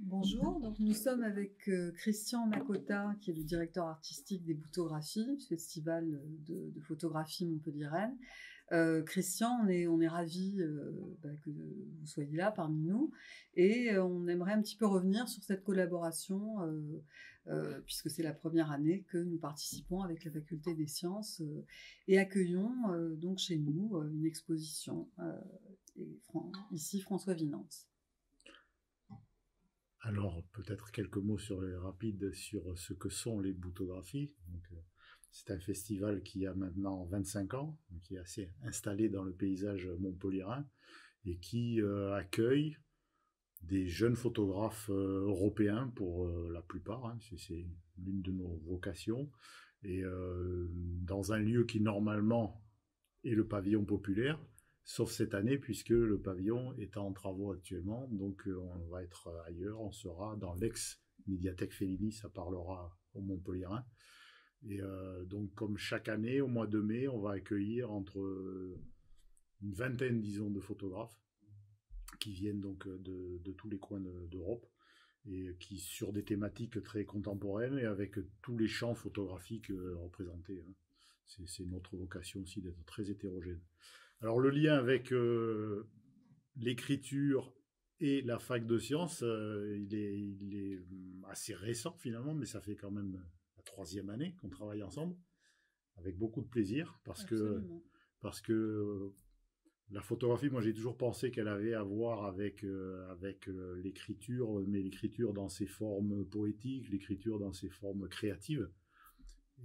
Bonjour, donc nous sommes avec Christian Makota, qui est le directeur artistique des Boutographies, festival de photographie montpelliéraine. Christian, on est ravis que vous soyez là parmi nous et on aimerait un petit peu revenir sur cette collaboration puisque c'est la première année que nous participons avec la Faculté des Sciences et accueillons donc chez nous une exposition ici François Vinance. Alors, peut-être quelques mots rapides sur ce que sont les boutographies. C'est un festival qui a maintenant 25 ans, qui est assez installé dans le paysage montpelliérain et qui accueille des jeunes photographes européens pour la plupart. C'est l'une de nos vocations. Et dans un lieu qui normalement est le pavillon populaire, sauf cette année puisque le pavillon est en travaux actuellement, donc on va être ailleurs, on sera dans l'ex-médiathèque Fellini, ça parlera au Montpelliérain. Et donc comme chaque année, au mois de mai, on va accueillir entre une vingtaine, disons, de photographes qui viennent donc de tous les coins d'Europe et qui sur des thématiques très contemporaines et avec tous les champs photographiques représentés. C'est notre vocation aussi d'être très hétérogène. Alors le lien avec l'écriture et la fac de sciences, il est assez récent finalement, mais ça fait quand même la 3e année qu'on travaille ensemble, avec beaucoup de plaisir, parce que la photographie, moi j'ai toujours pensé qu'elle avait à voir avec l'écriture, mais l'écriture dans ses formes poétiques, l'écriture dans ses formes créatives.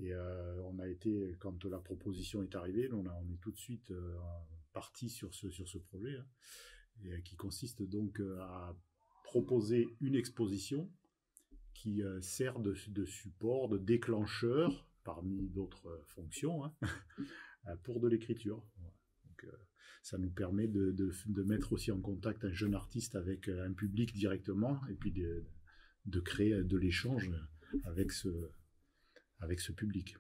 Et on a été, quand la proposition est arrivée, on est tout de suite parti sur ce projet, et qui consiste donc à proposer une exposition qui sert de support, de déclencheur, parmi d'autres fonctions, pour de l'écriture. Donc, ça nous permet de mettre aussi en contact un jeune artiste avec un public directement, et puis de créer de l'échange avec ce public.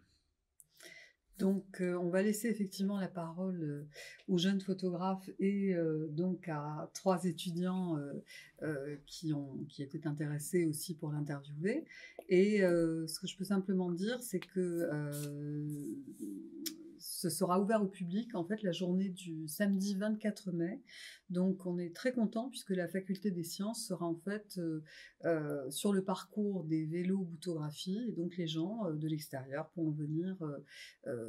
Donc, on va laisser effectivement la parole aux jeunes photographes et donc à 3 étudiants qui étaient intéressés aussi pour l'interviewer. Et ce que je peux simplement dire, c'est que ce sera ouvert au public, en fait, la journée du samedi 24 mai. Donc, on est très content puisque la Faculté des Sciences sera en fait sur le parcours des vélos boutographie. Et donc, les gens de l'extérieur pourront venir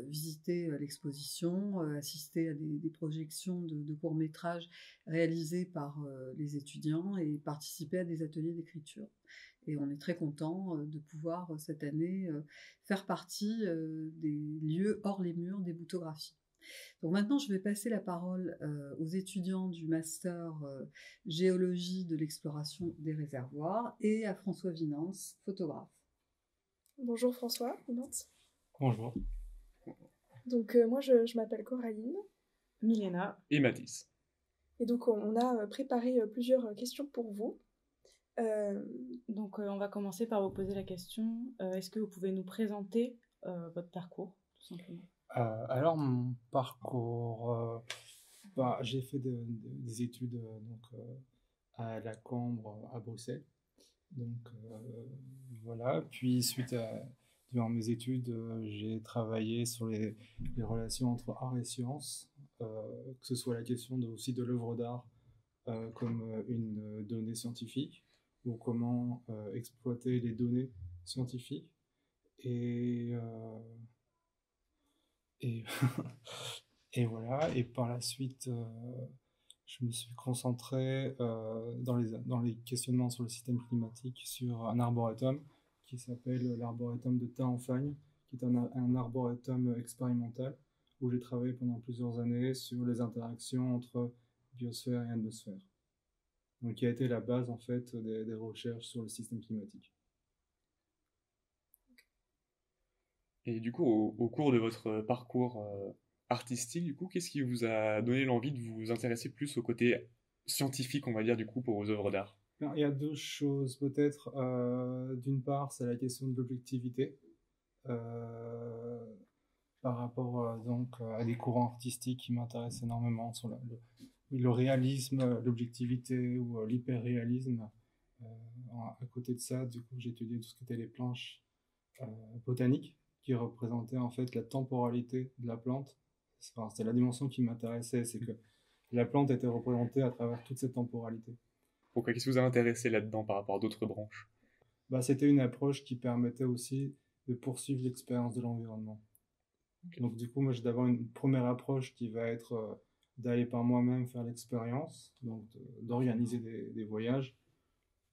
visiter l'exposition, assister à des projections de courts-métrages réalisés par les étudiants et participer à des ateliers d'écriture. Et on est très content de pouvoir cette année faire partie des lieux hors les murs des boutographies. Donc maintenant, je vais passer la parole aux étudiants du master géologie de l'exploration des réservoirs et à François Vinance, photographe. Bonjour François Vinance. Bonjour. Donc moi je m'appelle Coraline, Milena et Mathis. Et donc on a préparé plusieurs questions pour vous. Donc on va commencer par vous poser la question, est-ce que vous pouvez nous présenter votre parcours, tout simplement? Alors mon parcours, j'ai fait des études à la Cambre à Bruxelles. Donc voilà, puis durant mes études, j'ai travaillé sur les relations entre art et sciences, que ce soit la question aussi de l'œuvre d'art comme une donnée scientifique, ou comment exploiter les données scientifiques. Et voilà, et par la suite, je me suis concentré dans les questionnements sur le système climatique sur un arboretum qui s'appelle l'arboretum de Tain-en-Fagne, qui est un arboretum expérimental où j'ai travaillé pendant plusieurs années sur les interactions entre biosphère et atmosphère. Donc, qui a été la base en fait des recherches sur le système climatique. Et du coup, au cours de votre parcours artistique, du coup, qu'est-ce qui vous a donné l'envie de vous intéresser plus au côté scientifique, on va dire, du coup, pour vos œuvres d'art? Il y a deux choses, peut-être. D'une part, c'est la question de l'objectivité. Par rapport donc à des courants artistiques qui m'intéressent énormément, sur le réalisme, l'objectivité ou l'hyperréalisme, côté de ça, du coup, j'ai étudié tout ce qui était les planches botaniques, qui représentaient en fait la temporalité de la plante. C'était la dimension qui m'intéressait, c'est que la plante était représentée à travers toute cette temporalité. Pourquoi? Qu'est-ce qui vous a intéressé là-dedans par rapport à d'autres branches? C'était une approche qui permettait aussi de poursuivre l'expérience de l'environnement. Ok. Donc du coup, moi, j'ai d'abord une première approche qui va être d'aller par moi-même faire l'expérience, donc d'organiser des voyages,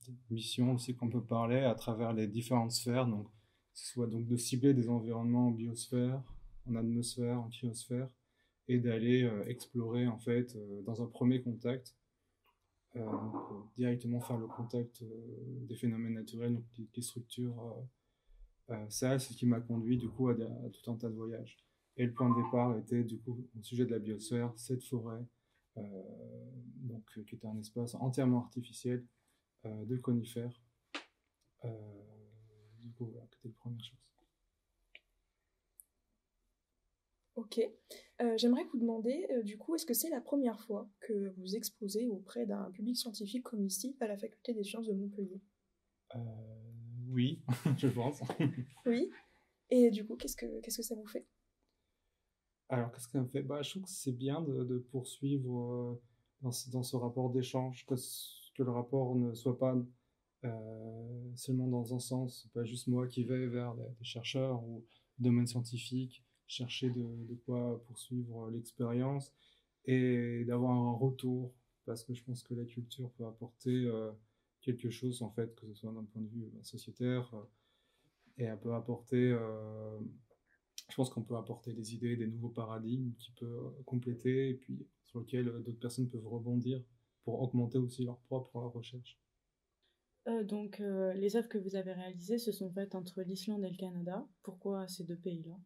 des missions aussi qu'on peut parler à travers les différentes sphères, donc que ce soit donc de cibler des environnements en biosphère, en atmosphère, en cryosphère, et d'aller explorer en fait dans un premier contact, directement faire le contact des phénomènes naturels, donc des structures. Ça, c'est ce qui m'a conduit du coup à tout un tas de voyages. Et le point de départ était du coup au sujet de la biosphère, cette forêt, qui était un espace entièrement artificiel de conifères. Du coup, voilà, c'était la première chose. Ok. J'aimerais vous demander, du coup, est-ce que c'est la première fois que vous exposez auprès d'un public scientifique comme ici, à la Faculté des sciences de Montpellier? Oui, je pense. Oui. Et du coup, qu'est-ce que ça vous fait? Alors, qu'est-ce que ça me fait? Je trouve que c'est bien de poursuivre dans ce rapport d'échange, que le rapport ne soit pas seulement dans un sens, pas juste moi qui vais vers des chercheurs ou domaines scientifiques, chercher de quoi poursuivre l'expérience et d'avoir un retour, parce que je pense que la culture peut apporter quelque chose, en fait, que ce soit d'un point de vue sociétaire, et elle peut apporter, je pense qu'on peut apporter des idées, des nouveaux paradigmes qui peuvent compléter, et puis sur lesquels d'autres personnes peuvent rebondir pour augmenter aussi leur propre recherche. Donc, les œuvres que vous avez réalisées se sont faites entre l'Islande et le Canada. Pourquoi ces deux pays-là?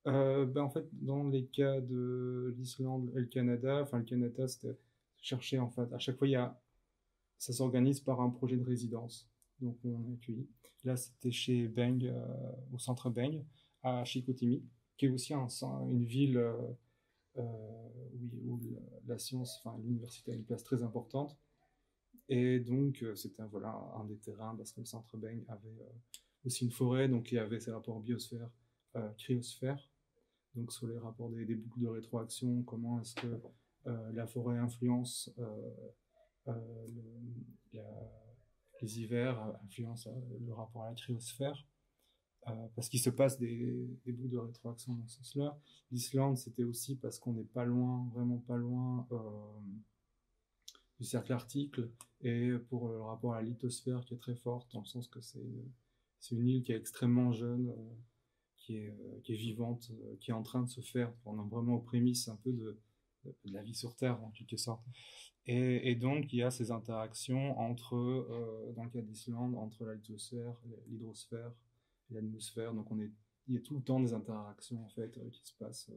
En fait, dans les cas de l'Islande et le Canada, c'était chercher, en fait, à chaque fois, ça s'organise par un projet de résidence. Donc, on est accueilli. Là, c'était chez Beng, au centre Beng, à Chicoutimi, qui est aussi une ville où la science, l'université a une place très importante. Et donc, c'était voilà, un des terrains, parce que le centre Beng avait aussi une forêt, donc il y avait ces rapports biosphère, cryosphère, donc sur les rapports des boucles de rétroaction, comment est-ce que la forêt influence les hivers, influence le rapport à la cryosphère, parce qu'il se passe des boucles de rétroaction dans ce sens-là. L'Islande, c'était aussi parce qu'on n'est pas loin, vraiment pas loin du cercle arctique, et pour le rapport à la lithosphère qui est très forte, dans le sens que c'est une île qui est extrêmement jeune, qui est vivante, qui est en train de se faire. On est vraiment aux prémices un peu de la vie sur Terre, en quelque sorte. Et donc, il y a ces interactions entre, dans le cas d'Islande, entre la lithosphère, l'hydrosphère et l'atmosphère. Donc, il y a tout le temps des interactions, en fait, qui se passent.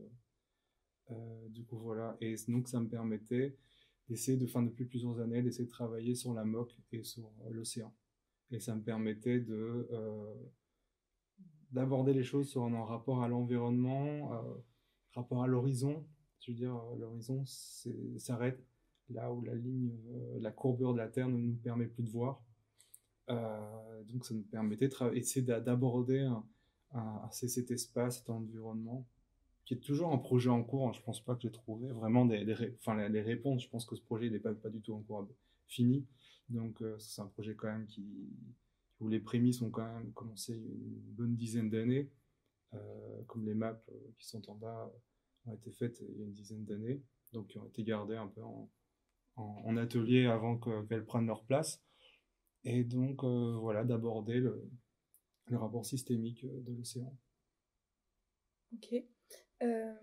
Du coup, voilà. Et donc, ça me permettait d'essayer, depuis plusieurs années, d'essayer de travailler sur la MOC et sur l'océan. Et ça me permettait d'aborder les choses sur un rapport à l'environnement, rapport à l'horizon. Je veux dire, l'horizon s'arrête là où la courbure de la Terre ne nous permet plus de voir. Donc ça nous permettait d'essayer d'aborder cet espace, cet environnement, qui est toujours un projet en cours. Hein. Je ne pense pas que j'ai trouvé vraiment les réponses. Je pense que ce projet n'est pas du tout encore fini. Donc c'est un projet quand même où les prémices ont quand même commencé une bonne dizaine d'années, comme les maps qui sont en bas ont été faites il y a une dizaine d'années, donc qui ont été gardées un peu en atelier avant qu'elles prennent leur place. Et donc voilà, d'aborder le rapport systémique de l'océan. Ok.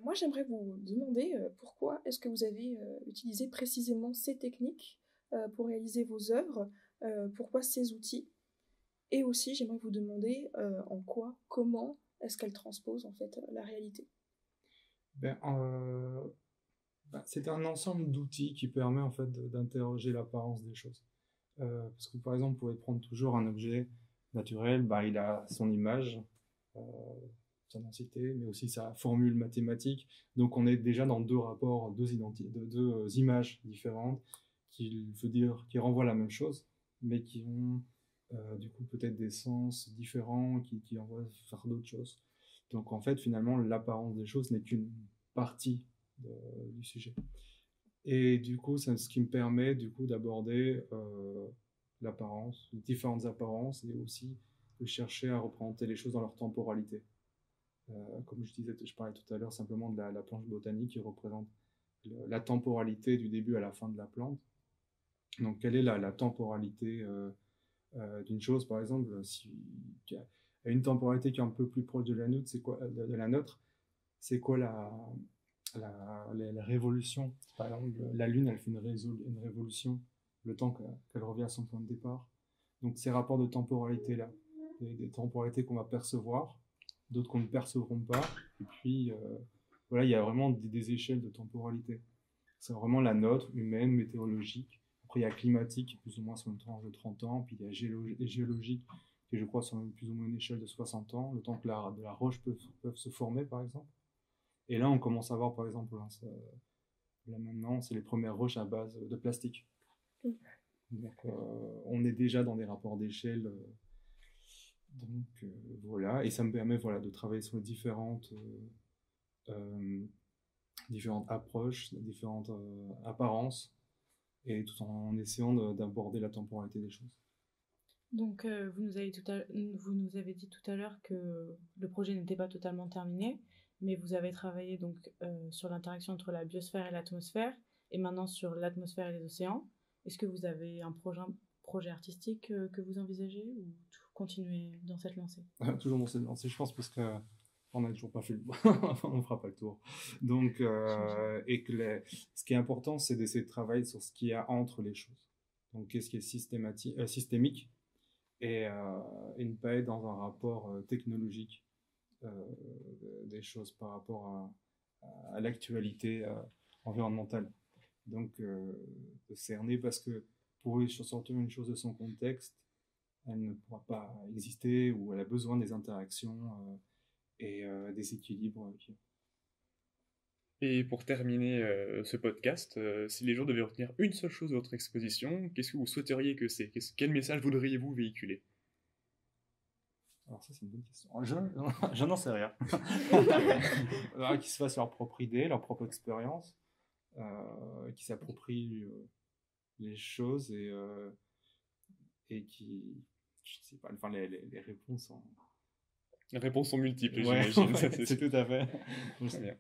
Moi, j'aimerais vous demander pourquoi est-ce que vous avez utilisé précisément ces techniques pour réaliser vos œuvres, pourquoi ces outils, et aussi j'aimerais vous demander comment est-ce qu'elles transposent en fait la réalité. C'est un ensemble d'outils qui permet en fait d'interroger l'apparence des choses. Parce que par exemple, vous pouvez prendre toujours un objet naturel, il a son image, sa densité, mais aussi sa formule mathématique. Donc on est déjà dans deux rapports, deux images différentes qui renvoient la même chose, mais qui ont du coup peut-être des sens différents qui envoient faire d'autres choses. Donc en fait, finalement, l'apparence des choses n'est qu'une partie du sujet. Et du coup, c'est ce qui me permet du coup d'aborder l'apparence, les différentes apparences, et aussi de chercher à représenter les choses dans leur temporalité. Comme je parlais tout à l'heure simplement de la planche botanique qui représente la temporalité du début à la fin de la plante. Donc, quelle est la temporalité d'une chose, par exemple, il y a une temporalité qui est un peu plus proche de la nôtre, c'est quoi, de la nôtre, c'est quoi la révolution. Par exemple, la Lune, elle fait une révolution le temps qu'elle revient à son point de départ. Donc, ces rapports de temporalité-là, des temporalités qu'on va percevoir, d'autres qu'on ne percevront pas, et puis, voilà, il y a vraiment des échelles de temporalité. C'est vraiment la nôtre, humaine, météorologique. Après, il y a climatique, plus ou moins sur une tranche de 30 ans, puis il y a géologique, qui je crois sur plus ou moins une échelle de 60 ans, le temps que de la roche peuvent se former, par exemple. Et là, on commence à voir, par exemple, là maintenant, c'est les premières roches à base de plastique. Donc, on est déjà dans des rapports d'échelle. Donc, voilà. Et ça me permet de travailler sur les différentes approches, différentes apparences, et tout en essayant d'aborder la temporalité des choses. Donc, vous nous avez dit tout à l'heure que le projet n'était pas totalement terminé, mais vous avez travaillé donc sur l'interaction entre la biosphère et l'atmosphère, et maintenant sur l'atmosphère et les océans. Est-ce que vous avez un projet artistique que vous envisagez, ou continuer dans cette lancée? Toujours dans cette lancée, je pense, parce que on n'a toujours pas fait on ne fera pas le tour. Donc, et que ce qui est important, c'est d'essayer de travailler sur ce qu'il y a entre les choses. Donc, qu'est-ce qui est systémique, et ne pas être dans un rapport technologique des choses par rapport à l'actualité environnementale. Donc, de cerner, parce que pour sortir une chose de son contexte, elle ne pourra pas exister, ou elle a besoin des interactions et des équilibres. Et pour terminer ce podcast, si les gens devaient retenir une seule chose de votre exposition, qu'est-ce que vous souhaiteriez que c'est? Quel message voudriez-vous véhiculer? Alors ça, c'est une bonne question. Je n'en sais rien. Qu'ils se fassent leur propre idée, leur propre expérience, qui s'approprient les choses, et qui, je sais pas, enfin les réponses sont... Les réponses sont multiples, ouais, j'imagine. Ouais, c'est tout à fait. Très bien.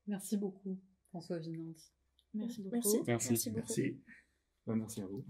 Merci beaucoup, François Vinanti. Merci beaucoup. Merci. Merci. Merci beaucoup. Merci. Merci à vous.